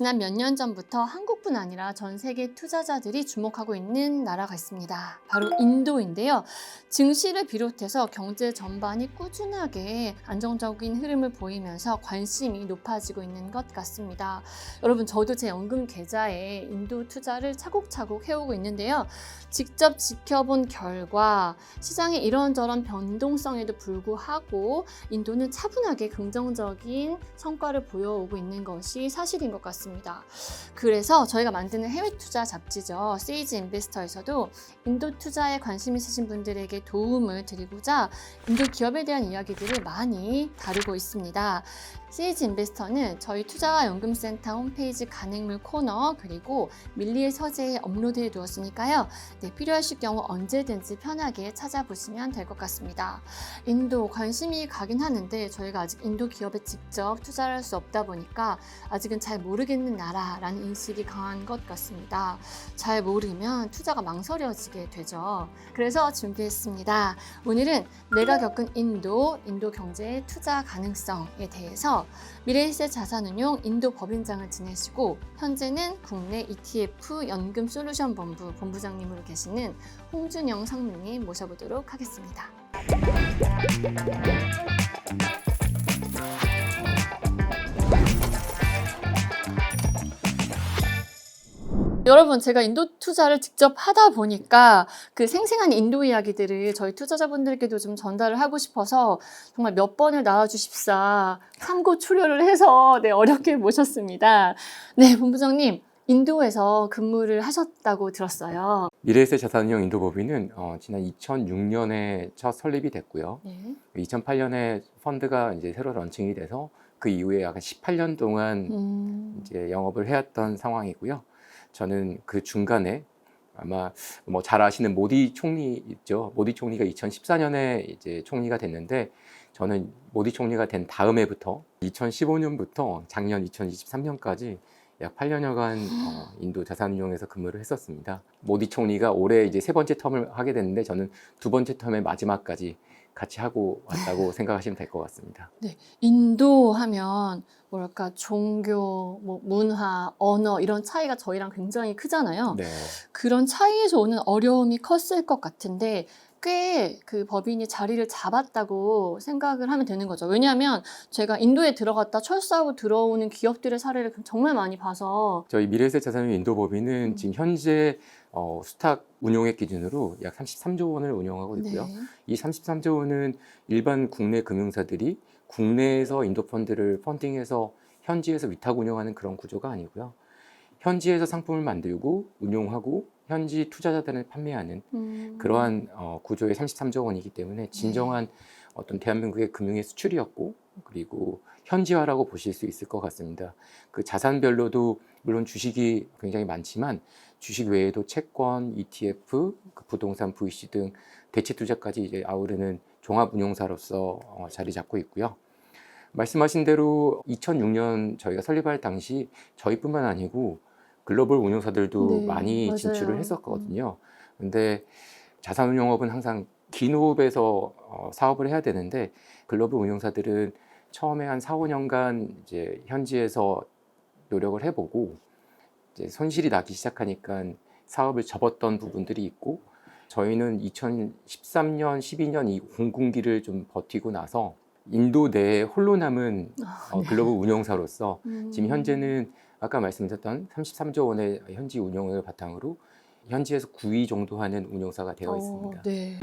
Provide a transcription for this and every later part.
지난 몇 년 전부터 한국뿐 아니라 전 세계 투자자들이 주목하고 있는 나라가 있습니다. 바로 인도인데요. 증시를 비롯해서 경제 전반이 꾸준하게 안정적인 흐름을 보이면서 관심이 높아지고 있는 것 같습니다. 여러분, 저도 제 연금 계좌에 인도 투자를 차곡차곡 해오고 있는데요. 직접 지켜본 결과 시장의 이런저런 변동성에도 불구하고 인도는 차분하게 긍정적인 성과를 보여오고 있는 것이 사실인 것 같습니다. 그래서 저희가 만드는 해외 투자 잡지죠. 세이지 인베스터에서도 인도 투자에 관심 있으신 분들에게 도움을 드리고자 인도 기업에 대한 이야기들을 많이 다루고 있습니다. 세이지 인베스터는 저희 투자와 연금센터 홈페이지 간행물 코너 그리고 밀리의 서재에 업로드해 두었으니까요. 필요하실 경우 언제든지 편하게 찾아보시면 될 것 같습니다. 인도 관심이 가긴 하는데 저희가 아직 인도 기업에 직접 투자를 할 수 없다 보니까 아직은 잘 모르겠는 나라라는 인식이 강한 것 같습니다. 잘 모르면 투자가 망설여지게 되죠. 그래서 준비했습니다. 오늘은 내가 겪은 인도 경제의 투자 가능성에 대해서 미래에셋 자산운용 인도 법인장을 지내시고 현재는 국내 ETF 연금 솔루션 본부 본부장님으로 계시는 홍준영 상무님 모셔보도록 하겠습니다. 여러분, 제가 인도 투자를 직접 하다 보니까 그 생생한 인도 이야기들을 저희 투자자분들께도 좀 전달을 하고 싶어서 정말 몇 번을 나와주십사 참고 출연을 해서 어렵게 모셨습니다. 네, 본부장님, 인도에서 근무를 하셨다고 들었어요. 미래에셋 자산운용 인도법인은 지난 2006년에 첫 설립이 됐고요. 네. 2008년에 펀드가 이제 새로 런칭이 돼서 그 이후에 약 18년 동안 이제 영업을 해왔던 상황이고요. 저는 그 중간에 아마 뭐 잘 아시는 모디 총리 있죠. 모디 총리가 2014년에 이제 총리가 됐는데 저는 모디 총리가 된 다음 해부터 2015년부터 작년 2023년까지 약 8년여간 인도 자산운용에서 근무를 했었습니다. 모디 총리가 올해 이제 세 번째 텀을 하게 됐는데 저는 두 번째 텀의 마지막까지 같이 하고 왔다고 생각하시면 될 것 같습니다. 네, 인도 하면 뭐랄까 종교, 문화, 언어 이런 차이가 저희랑 굉장히 크잖아요. 네. 그런 차이에서 오는 어려움이 컸을 것 같은데 꽤 그 법인이 자리를 잡았다고 생각을 하면 되는 거죠. 왜냐하면 제가 인도에 들어갔다 철수하고 들어오는 기업들의 사례를 정말 많이 봐서 저희 미래에셋 자산운용 인도법인은 지금 현재 수탁 운용액 기준으로 약 33조 원을 운영하고 있고요. 네. 이 33조 원은 일반 국내 금융사들이 국내에서 인도 펀드를 펀딩해서 현지에서 위탁 운영하는 그런 구조가 아니고요. 현지에서 상품을 만들고 운용하고 현지 투자자들한테 판매하는 그러한 구조의 33조 원이기 때문에 진정한 어떤 대한민국의 금융의 수출이었고 그리고 현지화라고 보실 수 있을 것 같습니다. 그 자산별로도 물론 주식이 굉장히 많지만 주식 외에도 채권, ETF, 부동산, VC 등 대체 투자까지 이제 아우르는 종합 운용사로서 자리 잡고 있고요. 말씀하신 대로 2006년 저희가 설립할 당시 저희뿐만 아니고 글로벌 운용사들도 네, 많이 맞아요. 진출을 했었거든요. 근데 자산운용업은 항상 긴 호흡에서 사업을 해야 되는데 글로벌 운용사들은 처음에 한 4, 5년간 이제 현지에서 노력을 해보고 이제 손실이 나기 시작하니까 사업을 접었던 부분들이 있고 저희는 2013년, 12년 이 공군기를 좀 버티고 나서 인도 내에 홀로 남은 글로벌 운용사로서 지금 현재는 아까 말씀드렸던 33조 원의 현지 운용을 바탕으로 현지에서 9위 정도 하는 운용사가 되어 있습니다. 네.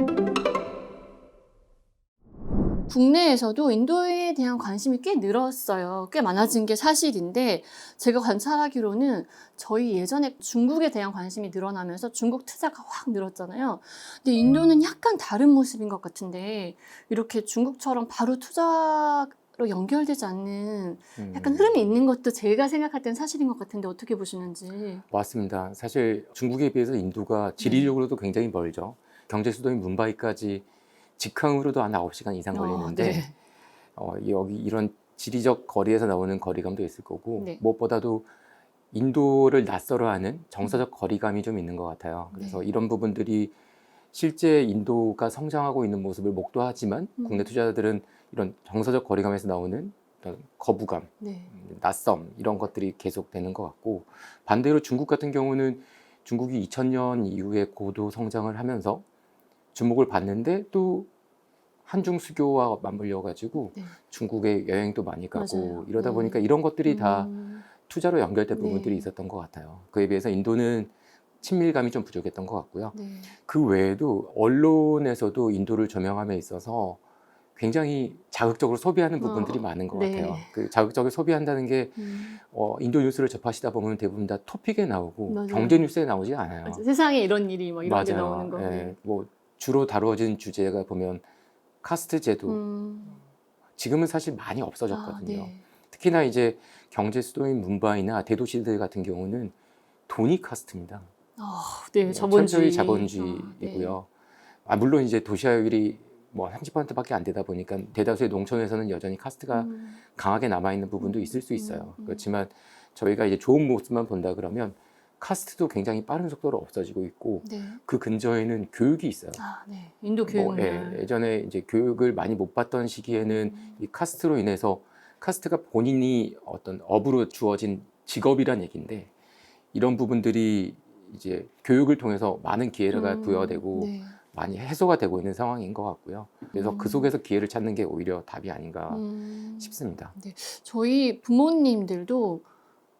국내에서도 인도에 대한 관심이 꽤 늘었어요. 꽤 많아진 게 사실인데 제가 관찰하기로는 저희 예전에 중국에 대한 관심이 늘어나면서 중국 투자가 확 늘었잖아요. 근데 인도는 약간 다른 모습인 것 같은데 이렇게 중국처럼 바로 투자로 연결되지 않는 약간 흐름이 있는 것도 제가 생각할 땐 사실인 것 같은데 어떻게 보시는지. 맞습니다. 사실 중국에 비해서 인도가 지리적으로도 굉장히 멀죠. 경제 수도인 뭄바이까지 직항으로도 한 9시간 이상 걸리는데 네. 여기 이런 지리적 거리에서 나오는 거리감도 있을 거고 네. 무엇보다도 인도를 낯설어하는 정서적 거리감이 좀 있는 것 같아요. 그래서 네. 이런 부분들이 실제 인도가 성장하고 있는 모습을 목도하지만 국내 투자자들은 이런 정서적 거리감에서 나오는 어떤 거부감, 네. 낯섦 이런 것들이 계속되는 것 같고, 반대로 중국 같은 경우는 중국이 2000년 이후에 고도 성장을 하면서 주목을 받는데 또 한중 수교와 맞물려 가지고 네. 중국에 여행도 많이 가고 맞아요. 이러다 네. 보니까 이런 것들이 다 음. 투자로 연결된 부분들이 네. 있었던 것 같아요. 그에 비해서 인도는 친밀감이 좀 부족했던 것 같고요. 네. 그 외에도 언론에서도 인도를 조명함에 있어서 굉장히 자극적으로 소비하는 부분들이 많은 것 네. 같아요. 그 자극적으로 소비한다는 게 음. 인도 뉴스를 접하시다 보면 대부분 다 토픽에 나오고 맞아요. 경제 뉴스에 나오지 않아요. 맞아. 세상에 이런 일이 뭐 이런 게 맞아요. 나오는 거. 예, 네. 뭐 주로 다루어진 주제가 보면 카스트 제도. 음. 지금은 사실 많이 아, 없어졌거든요. 네. 특히나 이제 경제 수도인 뭄바이나 대도시들 같은 경우는 돈이 카스트입니다. 네, 네, 자본주의. 철저히 네. 자본주의이고요. 물론 이제 도시화율이 뭐 30%밖에 안 되다 보니까 대다수의 농촌에서는 여전히 카스트가 음. 강하게 남아 있는 부분도 있을 수 있어요. 음. 그렇지만 저희가 이제 좋은 모습만 본다 그러면 카스트도 굉장히 빠른 속도로 없어지고 있고, 네. 그 근저에는 교육이 있어요. 네. 인도 교육물. 예전에 이제 교육을 많이 못 받던 시기에는 이 카스트로 인해서, 카스트가 본인이 어떤 업으로 주어진 직업이란 얘기인데, 이런 부분들이 이제 교육을 통해서 많은 기회가 부여되고 네. 많이 해소가 되고 있는 상황인 것 같고요. 그래서 그 음. 속에서 기회를 찾는 게 오히려 답이 아닌가 음. 싶습니다. 네. 저희 부모님들도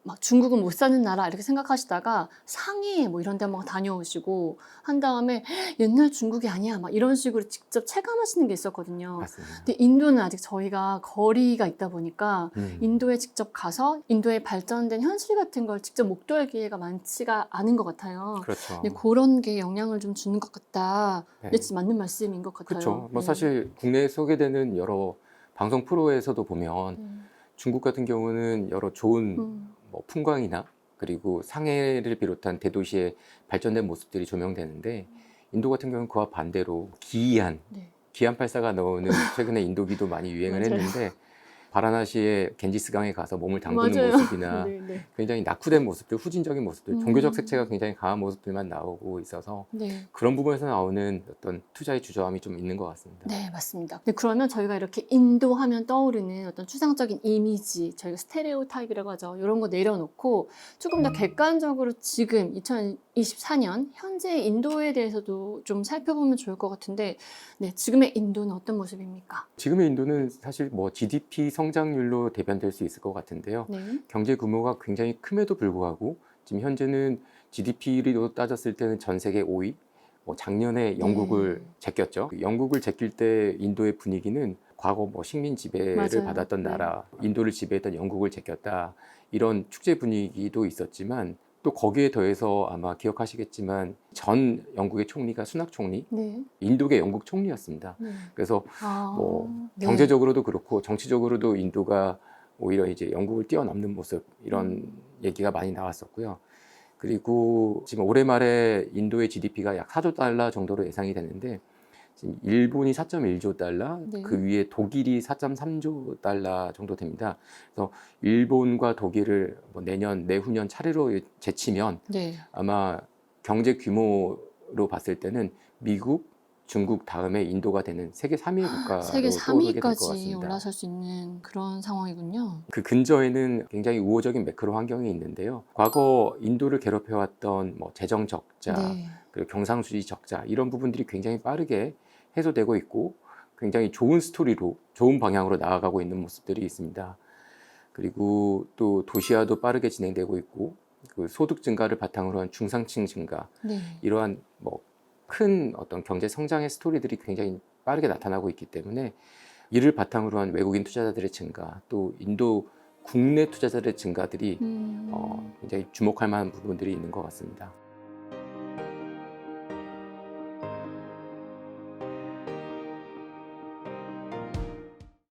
막 중국은 못 사는 나라 이렇게 생각하시다가 상해 뭐 이런 데 한번 다녀오시고 한 다음에 옛날 중국이 아니야 막 이런 식으로 직접 체감하시는 게 있었거든요. 맞습니다. 근데 인도는 아직 저희가 거리가 있다 보니까 인도에 직접 가서 인도의 발전된 현실 같은 걸 직접 목도할 기회가 많지가 않은 것 같아요. 그렇죠. 근데 그런 게 영향을 좀 주는 것 같다. 네. 근데 진짜 맞는 말씀인 것 같아요. 그렇죠. 뭐 네. 사실 국내에 소개되는 여러 방송 프로에서도 보면 중국 같은 경우는 여러 좋은 뭐 풍광이나 그리고 상해를 비롯한 대도시의 발전된 모습들이 조명되는데, 인도 같은 경우는 그와 반대로 기이한 네. 기안84가 나오는 최근에 인도기도 많이 유행을 맞아요. 했는데, 바라나시의 겐지스강에 가서 몸을 담그는 맞아요. 모습이나 네, 네. 굉장히 낙후된 모습들, 후진적인 모습들, 종교적 색채가 굉장히 강한 모습들만 나오고 있어서 네. 그런 부분에서 나오는 어떤 투자의 주저함이 좀 있는 것 같습니다. 네, 맞습니다. 네, 그러면 저희가 이렇게 인도 하면 떠오르는 어떤 추상적인 이미지, 저희가 스테레오 타입이라고 하죠. 이런 거 내려놓고 조금 더 객관적으로 지금 2024년 현재 인도에 대해서도 좀 살펴보면 좋을 것 같은데, 네, 지금의 인도는 어떤 모습입니까? 지금의 인도는 사실 뭐 GDP 성장률로 대변될 수 있을 것 같은데요. 네. 경제 규모가 굉장히 큼에도 불구하고 지금 현재는 GDP로 따졌을 때는 전 세계 5위. 뭐 작년에 영국을 제꼈죠. 영국을 제낄 때 인도의 분위기는 과거 뭐 식민 지배를 맞아요. 받았던 네. 나라, 인도를 지배했던 영국을 제꼈다, 이런 축제 분위기도 있었지만, 또 거기에 더해서 아마 기억하시겠지만 전 영국의 총리가 수낙 총리, 네. 인도계 영국 총리였습니다. 네. 그래서 뭐 네. 경제적으로도 그렇고 정치적으로도 인도가 오히려 이제 영국을 뛰어넘는 모습, 이런 얘기가 많이 나왔었고요. 그리고 지금 올해 말에 인도의 GDP가 약 4조 달러 정도로 예상이 되는데, 지금 일본이 4.1조 달러, 네. 그 위에 독일이 4.3조 달러 정도 됩니다. 그래서 일본과 독일을 뭐 내년, 내후년 차례로 제치면 네. 아마 경제 규모로 봤을 때는 미국, 중국 다음에 인도가 되는 세계 3위 국가로 세계 떠오르게 될 것 3위까지 같습니다. 올라설 수 있는 그런 상황이군요. 그 근저에는 굉장히 우호적인 매크로 환경이 있는데요. 과거 인도를 괴롭혀왔던 뭐 재정 적자, 네. 그리고 경상수지 적자, 이런 부분들이 굉장히 빠르게 해소되고 있고 굉장히 좋은 스토리로 좋은 방향으로 나아가고 있는 모습들이 있습니다. 그리고 또 도시화도 빠르게 진행되고 있고, 그 소득 증가를 바탕으로 한 중상층 증가, 네. 이러한 뭐 큰 어떤 경제 성장의 스토리들이 굉장히 빠르게 나타나고 있기 때문에, 이를 바탕으로 한 외국인 투자자들의 증가, 또 인도 국내 투자자들의 증가들이 굉장히 주목할 만한 부분들이 있는 것 같습니다.